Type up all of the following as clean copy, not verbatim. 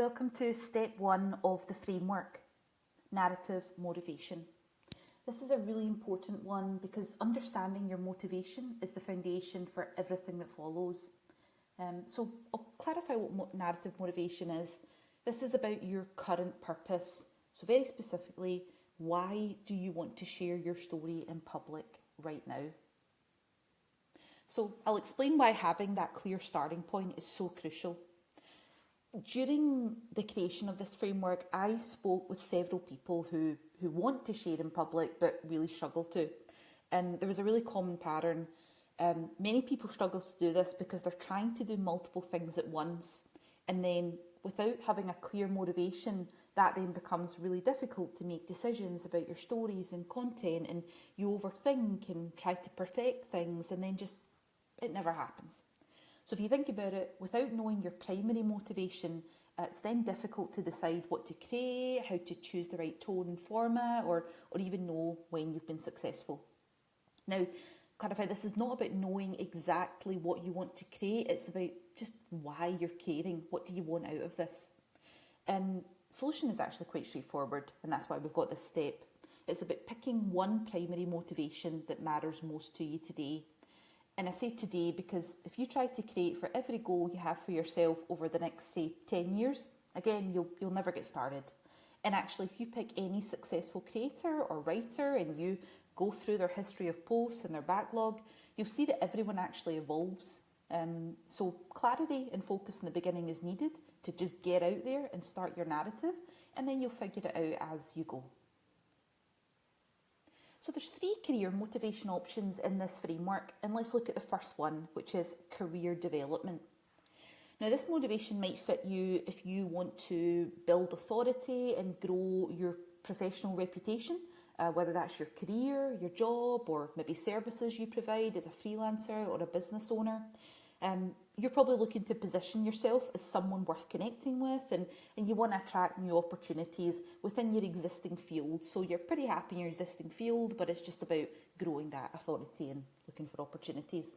welcome to step 1 of the framework, narrative motivation. This is a really important one because understanding your motivation is the foundation for everything that follows. So I'll clarify what narrative motivation is. This is about your current purpose. So very specifically, why do you want to share your story in public right now? So I'll explain why having that clear starting point is so crucial. During the creation of this framework, I spoke with several people who want to share in public but really struggle to. And there was a really common pattern. Many people struggle to do this because they're trying to do multiple things at once. And then without having a clear motivation, that then becomes really difficult to make decisions about your stories and content. And you overthink and try to perfect things and then just, it never happens. So if you think about it, without knowing your primary motivation, it's then difficult to decide what to create, how to choose the right tone and format, or even know when you've been successful. Now, clarify, this is not about knowing exactly what you want to create, it's about just why you're caring, what do you want out of this? And solution is actually quite straightforward, and that's why we've got this step. It's about picking one primary motivation that matters most to you today. And I say today because if you try to create for every goal you have for yourself over the next, say, 10 years, again, you'll never get started. And actually, if you pick any successful creator or writer and you go through their history of posts and their backlog, you'll see that everyone actually evolves. So clarity and focus in the beginning is needed to just get out there and start your narrative, and then you'll figure it out as you go. So there's 3 career motivation options in this framework, and let's look at the first one, which is career development. Now this motivation might fit you if you want to build authority and grow your professional reputation, whether that's your career, your job, or maybe services you provide as a freelancer or a business owner. You're probably looking to position yourself as someone worth connecting with, and you want to attract new opportunities within your existing field. So you're pretty happy in your existing field, but it's just about growing that authority and looking for opportunities.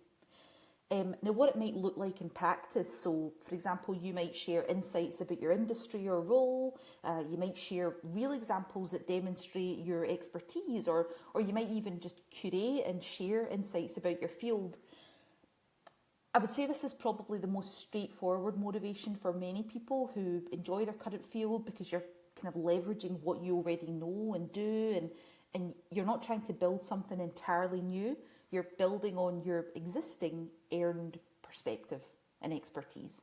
Now what it might look like in practice, so for example, you might share insights about your industry or role, you might share real examples that demonstrate your expertise, or you might even just curate and share insights about your field. I would say this is probably the most straightforward motivation for many people who enjoy their current field because you're kind of leveraging what you already know and do, and you're not trying to build something entirely new. You're building on your existing earned perspective and expertise.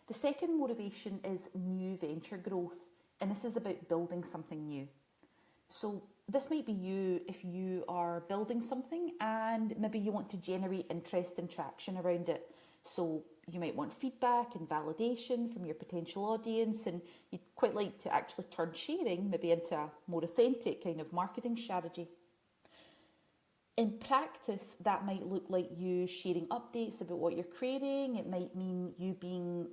The second motivation is new venture growth, and this is about building something new. So this might be you if you are building something and maybe you want to generate interest and traction around it. So you might want feedback and validation from your potential audience, and you'd quite like to actually turn sharing maybe into a more authentic kind of marketing strategy. In practice, that might look like you sharing updates about what you're creating. It might mean you being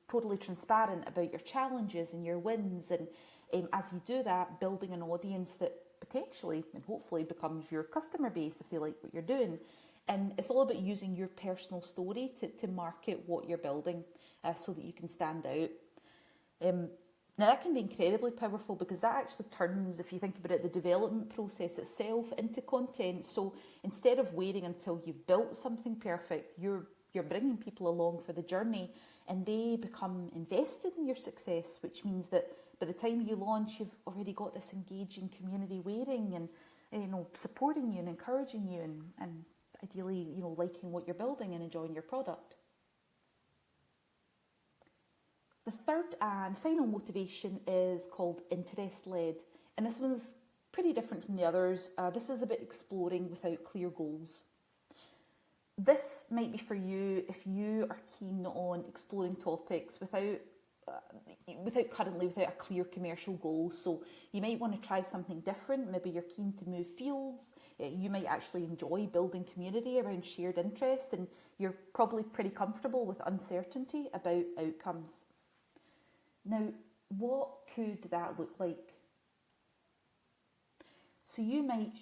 totally transparent about your challenges and your wins, and as you do that, building an audience that potentially and hopefully becomes your customer base if they like what you're doing. And it's all about using your personal story to market what you're building so that you can stand out. Now that can be incredibly powerful because that actually turns, if you think about it, the development process itself into content. So instead of waiting until you've built something perfect, you're bringing people along for the journey, and they become invested in your success, which means that by the time you launch, you've already got this engaging community waiting and supporting you and encouraging you, and ideally liking what you're building and enjoying your product. The third and final motivation is called interest-led, and this one's pretty different from the others. This is about exploring without clear goals. This might be for you if you are keen on exploring topics without a clear commercial goal. So you might want to try something different. Maybe you're keen to move fields. You might actually enjoy building community around shared interest, and you're probably pretty comfortable with uncertainty about outcomes. Now, what could that look like? So you might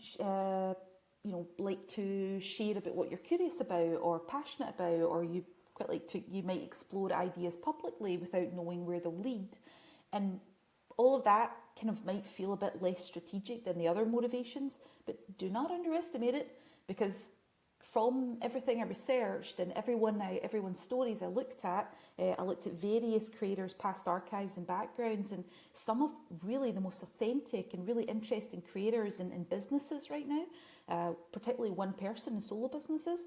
like to share about what you're curious about or passionate about, or you might explore ideas publicly without knowing where they'll lead. And all of that kind of might feel a bit less strategic than the other motivations, but do not underestimate it, because from everything I researched and everyone's stories I looked at various creators' past archives and backgrounds, and some of really the most authentic and really interesting creators in businesses right now, particularly one person and solo businesses,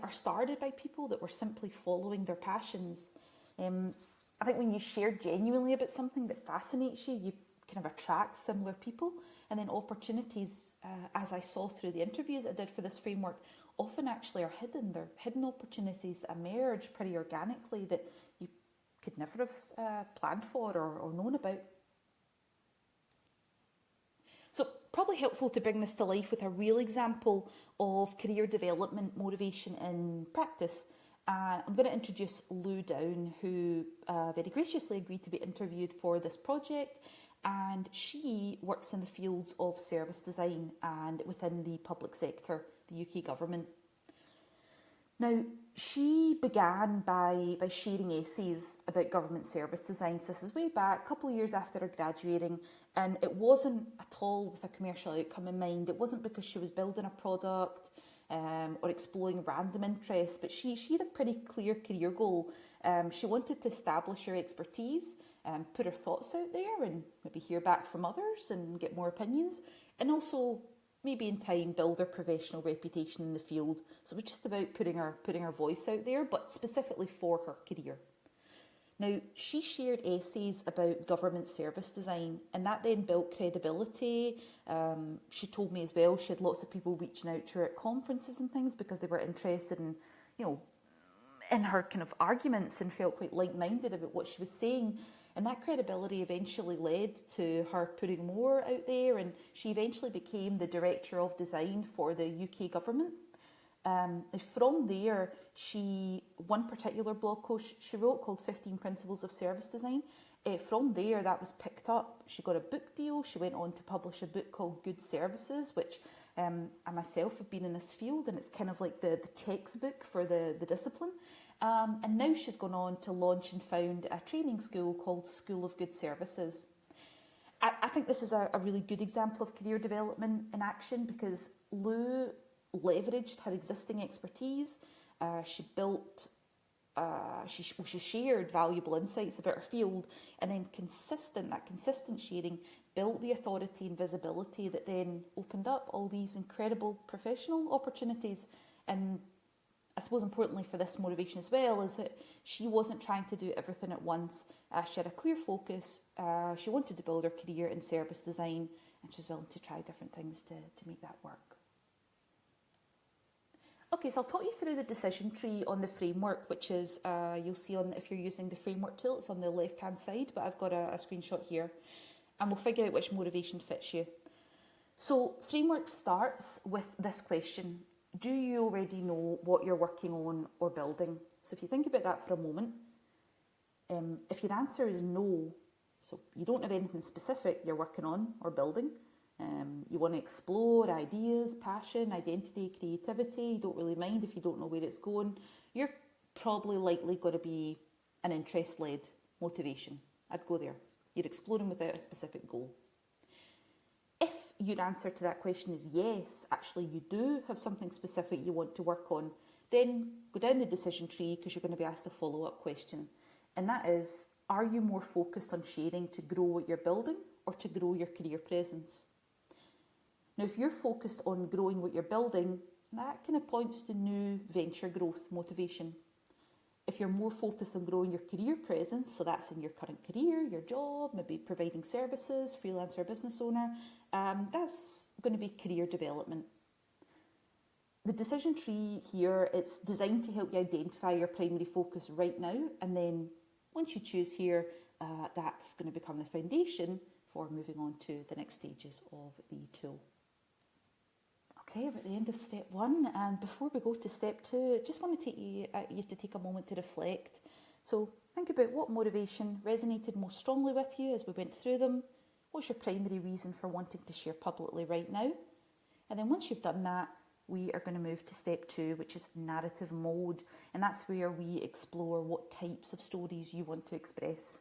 are started by people that were simply following their passions. I think when you share genuinely about something that fascinates you, you kind of attract similar people, and then opportunities, as I saw through the interviews I did for this framework, often actually are hidden. They're hidden opportunities that emerge pretty organically that you could never have planned for or known about. So probably helpful to bring this to life with a real example of career development motivation in practice. I'm going to introduce Lou Down, who very graciously agreed to be interviewed for this project, and she works in the fields of service design and within the public sector, the UK government. Now, she began by sharing essays about government service design. So this is way back, a couple of years after her graduating, and it wasn't at all with a commercial outcome in mind. It wasn't because she was building a product or exploring random interests, but she had a pretty clear career goal. She wanted to establish her expertise, put her thoughts out there, and maybe hear back from others and get more opinions, and also maybe in time build her professional reputation in the field. So it was just about putting her voice out there, but specifically for her career. Now, she shared essays about government service design, and that then built credibility. She told me as well she had lots of people reaching out to her at conferences and things because they were interested in, in her kind of arguments and felt quite like-minded about what she was saying. And that credibility eventually led to her putting more out there, and she eventually became the Director of Design for the UK government. From there, one particular blog post she wrote called 15 Principles of Service Design, from there that was picked up. She got a book deal. She went on to publish a book called Good Services, which I myself have been in this field, and it's kind of like the textbook for the discipline. And now she's gone on to launch and found a training school called School of Good Services. I think this is a really good example of career development in action, because Lou leveraged her existing expertise. She shared valuable insights about her field, and then consistent sharing built the authority and visibility that then opened up all these incredible professional opportunities. And I suppose importantly for this motivation as well is that she wasn't trying to do everything at once. She had a clear focus. She wanted to build her career in service design, and she's willing to try different things to make that work. Okay, so I'll talk you through the decision tree on the framework, which is, you'll see if you're using the framework tool, it's on the left-hand side, but I've got a screenshot here, and we'll figure out which motivation fits you. So framework starts with this question: do you already know what you're working on or building? So if you think about that for a moment, if your answer is no, so you don't have anything specific you're working on or building, you want to explore ideas, passion, identity, creativity, you don't really mind if you don't know where it's going, you're probably likely going to be an interest-led motivation. I'd go there. You're exploring without a specific goal. If your answer to that question is yes, actually you do have something specific you want to work on, then go down the decision tree, because you're going to be asked a follow-up question. And that is, are you more focused on sharing to grow what you're building or to grow your career presence? Now, if you're focused on growing what you're building, that kind of points to new venture growth motivation. If you're more focused on growing your career presence, so that's in your current career, your job, maybe providing services, freelancer, business owner, that's going to be career development. The decision tree here, it's designed to help you identify your primary focus right now, and then once you choose here, that's going to become the foundation for moving on to the next stages of the tool. Okay, we're at the end of step one, and before we go to step two, I just want to take you to take a moment to reflect. So think about what motivation resonated most strongly with you as we went through them. What's your primary reason for wanting to share publicly right now? And then once you've done that, we are going to move to step 2, which is narrative mode, and that's where we explore what types of stories you want to express.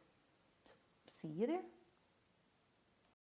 So, see you there.